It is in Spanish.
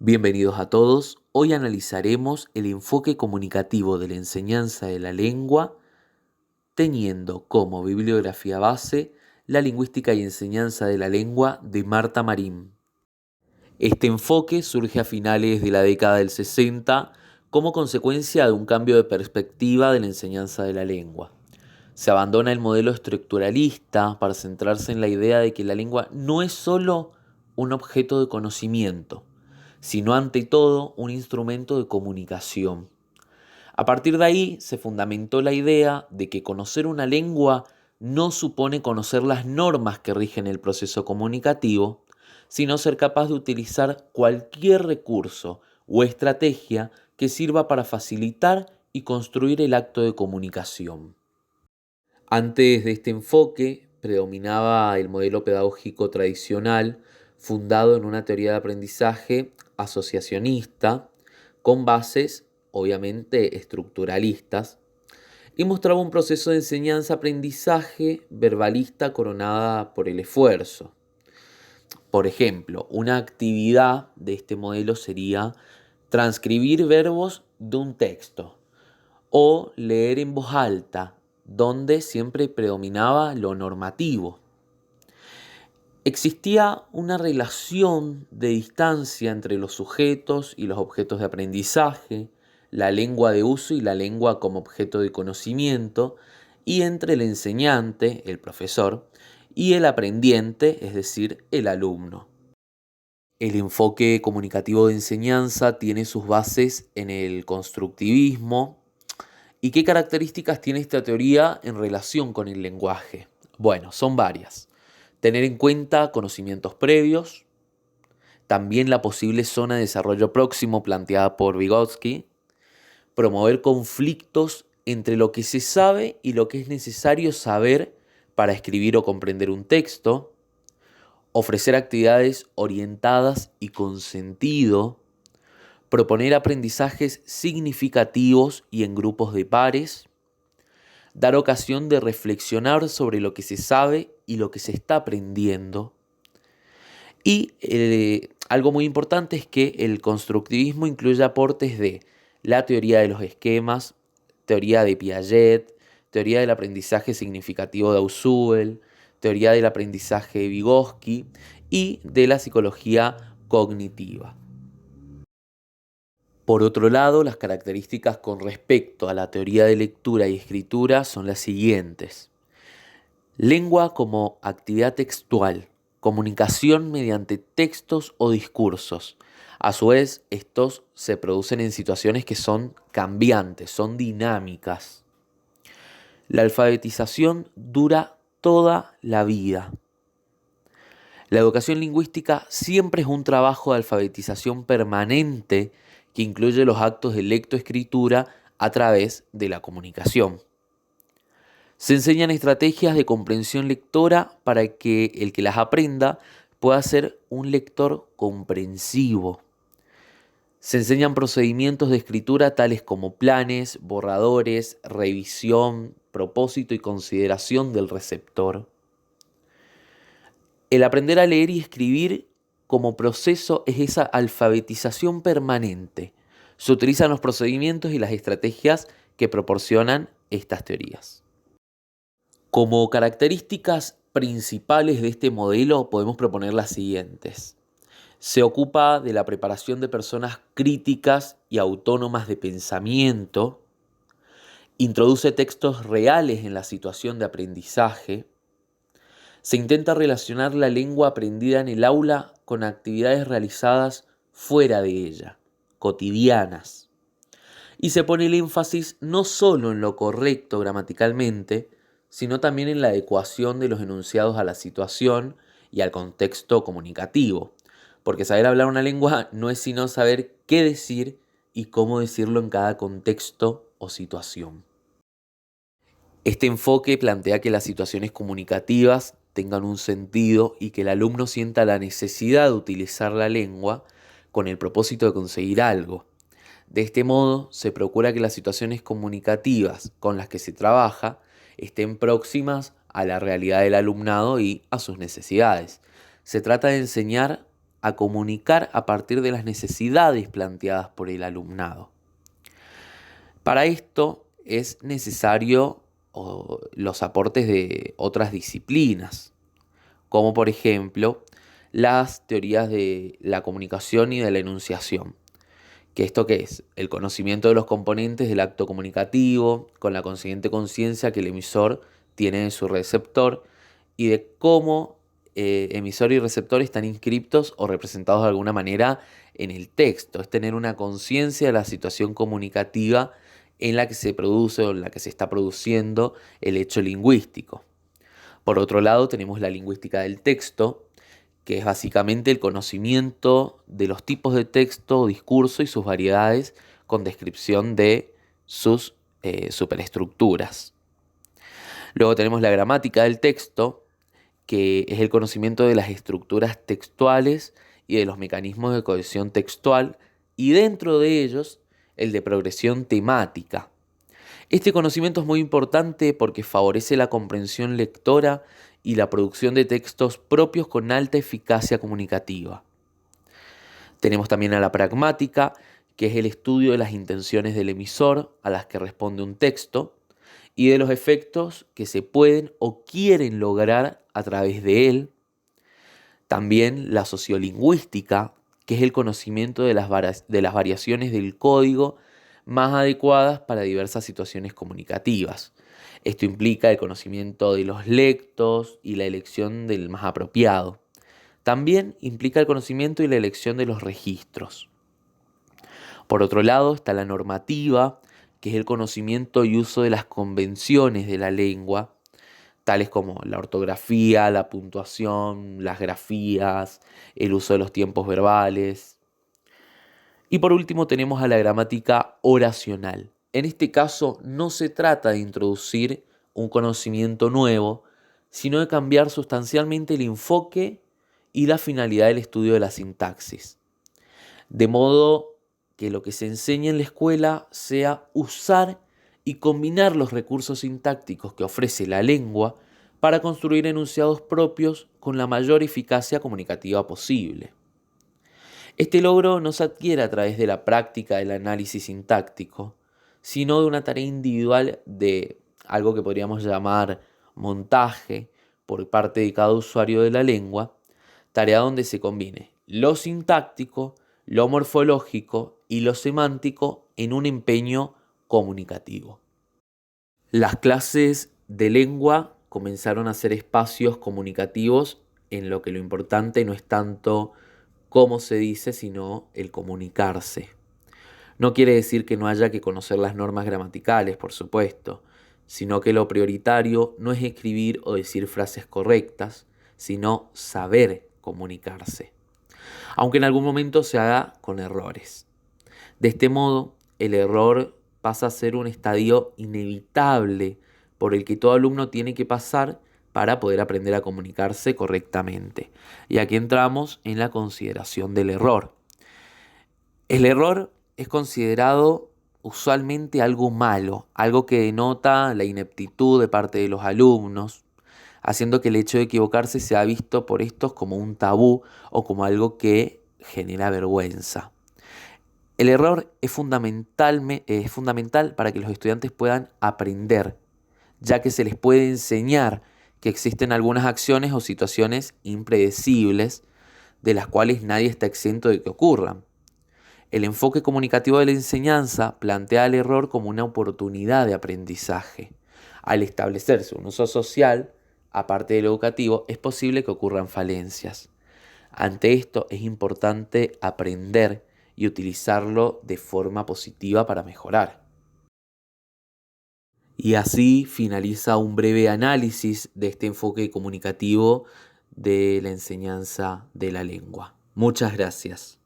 Bienvenidos a todos. Hoy analizaremos el enfoque comunicativo de la enseñanza de la lengua, teniendo como bibliografía base La lingüística y enseñanza de la lengua de Marta Marín. Este enfoque surge a finales de la década del 60 como consecuencia de un cambio de perspectiva de la enseñanza de la lengua. Se abandona el modelo estructuralista para centrarse en la idea de que la lengua no es solo un objeto de conocimiento, sino ante todo un instrumento de comunicación. A partir de ahí se fundamentó la idea de que conocer una lengua no supone conocer las normas que rigen el proceso comunicativo, sino ser capaz de utilizar cualquier recurso o estrategia que sirva para facilitar y construir el acto de comunicación. Antes de este enfoque predominaba el modelo pedagógico tradicional fundado en una teoría de aprendizaje asociacionista con bases obviamente estructuralistas y mostraba un proceso de enseñanza-aprendizaje verbalista coronada por el esfuerzo. Por ejemplo, una actividad de este modelo sería transcribir verbos de un texto o leer en voz alta, donde siempre predominaba lo normativo. Existía una relación de distancia entre los sujetos y los objetos de aprendizaje, la lengua de uso y la lengua como objeto de conocimiento, y entre el enseñante, el profesor, y el aprendiente, es decir, el alumno. El enfoque comunicativo de enseñanza tiene sus bases en el constructivismo. ¿Y qué características tiene esta teoría en relación con el lenguaje? Bueno, son varias. Tener en cuenta conocimientos previos, también la posible zona de desarrollo próximo planteada por Vygotsky, promover conflictos entre lo que se sabe y lo que es necesario saber para escribir o comprender un texto, ofrecer actividades orientadas y con sentido, proponer aprendizajes significativos y en grupos de pares, dar ocasión de reflexionar sobre lo que se sabe y lo que se está aprendiendo. Y algo muy importante es que el constructivismo incluye aportes de la teoría de los esquemas, teoría de Piaget, teoría del aprendizaje significativo de Ausubel, teoría del aprendizaje de Vygotsky y de la psicología cognitiva. Por otro lado, las características con respecto a la teoría de lectura y escritura son las siguientes. Lengua como actividad textual, comunicación mediante textos o discursos. A su vez, estos se producen en situaciones que son cambiantes, son dinámicas. La alfabetización dura toda la vida. La educación lingüística siempre es un trabajo de alfabetización permanente que incluye los actos de lectoescritura a través de la comunicación. Se enseñan estrategias de comprensión lectora para que el que las aprenda pueda ser un lector comprensivo. Se enseñan procedimientos de escritura tales como planes, borradores, revisión, propósito y consideración del receptor. El aprender a leer y escribir como proceso es esa alfabetización permanente. Se utilizan los procedimientos y las estrategias que proporcionan estas teorías. Como características principales de este modelo podemos proponer las siguientes. Se ocupa de la preparación de personas críticas y autónomas de pensamiento, introduce textos reales en la situación de aprendizaje, se intenta relacionar la lengua aprendida en el aula con actividades realizadas fuera de ella, cotidianas, y se pone el énfasis no solo en lo correcto gramaticalmente, sino también en la adecuación de los enunciados a la situación y al contexto comunicativo, porque saber hablar una lengua no es sino saber qué decir y cómo decirlo en cada contexto o situación. Este enfoque plantea que las situaciones comunicativas tengan un sentido y que el alumno sienta la necesidad de utilizar la lengua con el propósito de conseguir algo. De este modo, se procura que las situaciones comunicativas con las que se trabaja estén próximas a la realidad del alumnado y a sus necesidades. Se trata de enseñar a comunicar a partir de las necesidades planteadas por el alumnado. Para esto es necesario los aportes de otras disciplinas, como por ejemplo las teorías de la comunicación y de la enunciación. ¿Esto qué es? El conocimiento de los componentes del acto comunicativo, con la consiguiente conciencia que el emisor tiene de su receptor y de cómo emisor y receptor están inscriptos o representados de alguna manera en el texto. Es tener una conciencia de la situación comunicativa en la que se produce o en la que se está produciendo el hecho lingüístico. Por otro lado, tenemos la lingüística del texto, que es básicamente el conocimiento de los tipos de texto o discurso y sus variedades con descripción de sus superestructuras. Luego tenemos la gramática del texto, que es el conocimiento de las estructuras textuales y de los mecanismos de cohesión textual, y dentro de ellos el de progresión temática. Este conocimiento es muy importante porque favorece la comprensión lectora y la producción de textos propios con alta eficacia comunicativa. Tenemos también a la pragmática, que es el estudio de las intenciones del emisor a las que responde un texto y de los efectos que se pueden o quieren lograr a través de él. También la sociolingüística, que es el conocimiento de las variaciones del código más adecuadas para diversas situaciones comunicativas. Esto implica el conocimiento de los lectos y la elección del más apropiado. También implica el conocimiento y la elección de los registros. Por otro lado está la normativa, que es el conocimiento y uso de las convenciones de la lengua, tales como la ortografía, la puntuación, las grafías, el uso de los tiempos verbales. Y por último tenemos a la gramática oracional. En este caso no se trata de introducir un conocimiento nuevo, sino de cambiar sustancialmente el enfoque y la finalidad del estudio de la sintaxis. De modo que lo que se enseña en la escuela sea usar y combinar los recursos sintácticos que ofrece la lengua para construir enunciados propios con la mayor eficacia comunicativa posible. Este logro no se adquiere a través de la práctica del análisis sintáctico, sino de una tarea individual de algo que podríamos llamar montaje por parte de cada usuario de la lengua, tarea donde se combine lo sintáctico, lo morfológico y lo semántico en un empeño comunicativo. Las clases de lengua comenzaron a ser espacios comunicativos en lo que lo importante no es tanto cómo se dice, sino el comunicarse. No quiere decir que no haya que conocer las normas gramaticales, por supuesto, sino que lo prioritario no es escribir o decir frases correctas, sino saber comunicarse, aunque en algún momento se haga con errores. De este modo, el error pasa a ser un estadio inevitable por el que todo alumno tiene que pasar para poder aprender a comunicarse correctamente. Y aquí entramos en la consideración del error. El error es considerado usualmente algo malo, algo que denota la ineptitud de parte de los alumnos, haciendo que el hecho de equivocarse sea visto por estos como un tabú o como algo que genera vergüenza. El error es fundamental para que los estudiantes puedan aprender, ya que se les puede enseñar que existen algunas acciones o situaciones impredecibles de las cuales nadie está exento de que ocurran. El enfoque comunicativo de la enseñanza plantea el error como una oportunidad de aprendizaje. Al establecerse un uso social, aparte del educativo, es posible que ocurran falencias. Ante esto es importante aprender y utilizarlo de forma positiva para mejorar. Y así finaliza un breve análisis de este enfoque comunicativo de la enseñanza de la lengua. Muchas gracias.